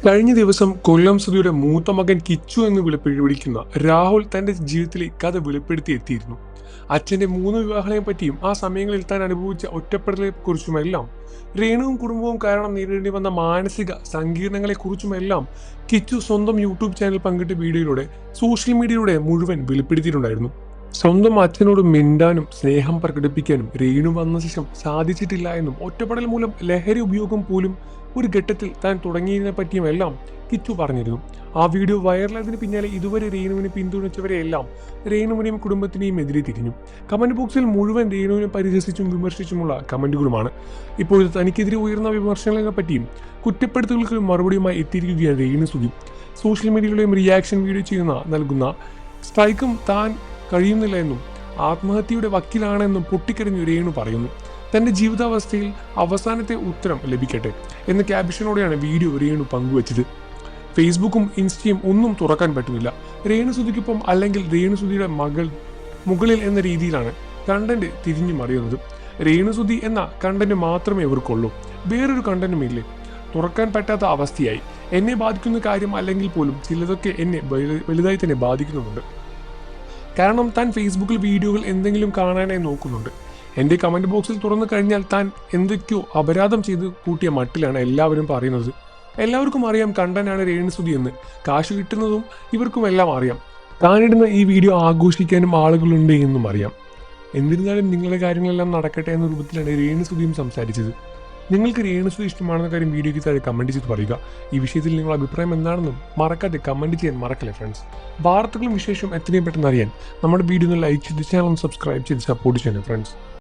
കഴിഞ്ഞ ദിവസം കൊല്ലം സുധിയുടെ മൂത്ത മകൻ കിച്ചു എന്ന് വിളിക്കുന്ന രാഹുൽ തന്റെ ജീവിതത്തിലെ കഥ വെളിപ്പെടുത്തി എത്തിയിരുന്നു. അച്ഛന്റെ 3 വിവാഹങ്ങളെ പറ്റിയും ആ സമയങ്ങളിൽ താൻ അനുഭവിച്ച ഒറ്റപ്പെടലെ കുറിച്ചുമെല്ലാം, രേണുവും കുടുംബവും കാരണം നേരിടേണ്ടി വന്ന മാനസിക സങ്കീർണങ്ങളെ കുറിച്ചുമെല്ലാം കിച്ചു സ്വന്തം യൂട്യൂബ് ചാനൽ പങ്കിട്ട വീഡിയോയിലൂടെ സോഷ്യൽ മീഡിയയിലൂടെ മുഴുവൻ വെളിപ്പെടുത്തിയിട്ടുണ്ടായിരുന്നു. സ്വന്തം അച്ഛനോട് മിണ്ടാനും സ്നേഹം പ്രകടിപ്പിക്കാനും രേണു വന്ന ശേഷം സാധിച്ചിട്ടില്ല എന്നും ഒറ്റപ്പെടൽ മൂലം ലഹരി ഉപയോഗം പോലും ഒരു ഘട്ടത്തിൽ താൻ തുടങ്ങിയതിനെ പറ്റിയുമെല്ലാം കിച്ചു പറഞ്ഞിരുന്നു. ആ വീഡിയോ വൈറലായതിന് പിന്നാലെ ഇതുവരെ രേണുവിനെ പിന്തുണച്ചവരെയെല്ലാം രേണുവിനെയും കുടുംബത്തിനെയും എതിരെ തിരിഞ്ഞു. കമന്റ് ബോക്സിൽ മുഴുവൻ രേണുവിനെ പരിഹസിച്ചും വിമർശിച്ചുമുള്ള കമന്റുകളുമാണ്. ഇപ്പോൾ തനിക്കെതിരെ ഉയർന്ന വിമർശനങ്ങളെ പറ്റിയും കുറ്റപ്പെടുത്തലുകൾക്ക് മറുപടിയുമായി എത്തിയിരിക്കുകയാണ് രേണു സുധി. സോഷ്യൽ മീഡിയയിലെയും റിയാക്ഷൻ വീഡിയോ നൽകുന്ന സ്ട്രൈക്കും താൻ കഴിയുന്നില്ല എന്നും ആത്മഹത്യയുടെ വക്കീലാണെന്നും പൊട്ടിക്കരഞ്ഞു രേണു പറയുന്നു. തന്റെ ജീവിതാവസ്ഥയിൽ അവസാനത്തെ ഉത്തരം ലഭിക്കട്ടെ എന്ന ക്യാപ്ഷനോടെയാണ് വീഡിയോ രേണു പങ്കുവച്ചത്. ഫേസ്ബുക്കും ഇൻസ്റ്റയും ഒന്നും തുറക്കാൻ പറ്റുന്നില്ല. രേണു സുധിക്കൊപ്പം അല്ലെങ്കിൽ രേണു സുധിയുടെ മുകളിൽ എന്ന രീതിയിലാണ് കണ്ടന്റ് തിരിഞ്ഞു മറിയുന്നത്. രേണു സുധി എന്ന കണ്ടന്റ് മാത്രമേ ഇവർക്കുള്ളൂ, വേറൊരു കണ്ടന്റും ഇല്ലേ? തുറക്കാൻ പറ്റാത്ത അവസ്ഥയായി. എന്നെ ബാധിക്കുന്ന കാര്യം അല്ലെങ്കിൽ പോലും ചിലതൊക്കെ എന്നെ വലുതായി തന്നെ ബാധിക്കുന്നുണ്ട്. കാരണം താൻ ഫേസ്ബുക്കിൽ വീഡിയോകൾ എന്തെങ്കിലും കാണാനായി നോക്കുന്നുണ്ട്. എൻ്റെ കമൻറ്റ് ബോക്സിൽ തുറന്നു കഴിഞ്ഞാൽ താൻ എന്തൊക്കെയോ അപരാധം ചെയ്ത് കൂട്ടിയ മട്ടിലാണ് എല്ലാവരും പറയുന്നത്. എല്ലാവർക്കും അറിയാം കണ്ടനാണ് രേണു സുധി എന്ന്. കാശ് കിട്ടുന്നതും ഇവർക്കും എല്ലാം അറിയാം. താനിടുന്ന ഈ വീഡിയോ ആഘോഷിക്കാനും ആളുകളുണ്ട് എന്നും അറിയാം. എന്നിരുന്നാലും നിങ്ങളുടെ കാര്യങ്ങളെല്ലാം നടക്കട്ടെ എന്ന രൂപത്തിലാണ് രേണു സുധിയും സംസാരിച്ചത്. നിങ്ങൾക്ക് രേണു സുധി ഇഷ്ടമാണെന്ന കാര്യം വീഡിയോയ്ക്ക് താഴെ കമൻറ്റ് ചെയ്ത് പറയുക. ഈ വിഷയത്തിൽ നിങ്ങളുടെ അഭിപ്രായം എന്താണെന്നും മറക്കാതെ കമൻറ്റ് ചെയ്യാൻ മറക്കല്ലേ ഫ്രണ്ട്സ്. വാർത്തകളും വിശേഷം എത്രയും പെട്ടെന്ന് അറിയാൻ നമ്മുടെ വീഡിയോ ഒന്ന് ലൈക്ക് ചെയ്ത് ചാനൽ സബ്സ്ക്രൈബ് ചെയ്ത് സപ്പോർട്ട് ചെയ്യണം ഫ്രണ്ട്സ്.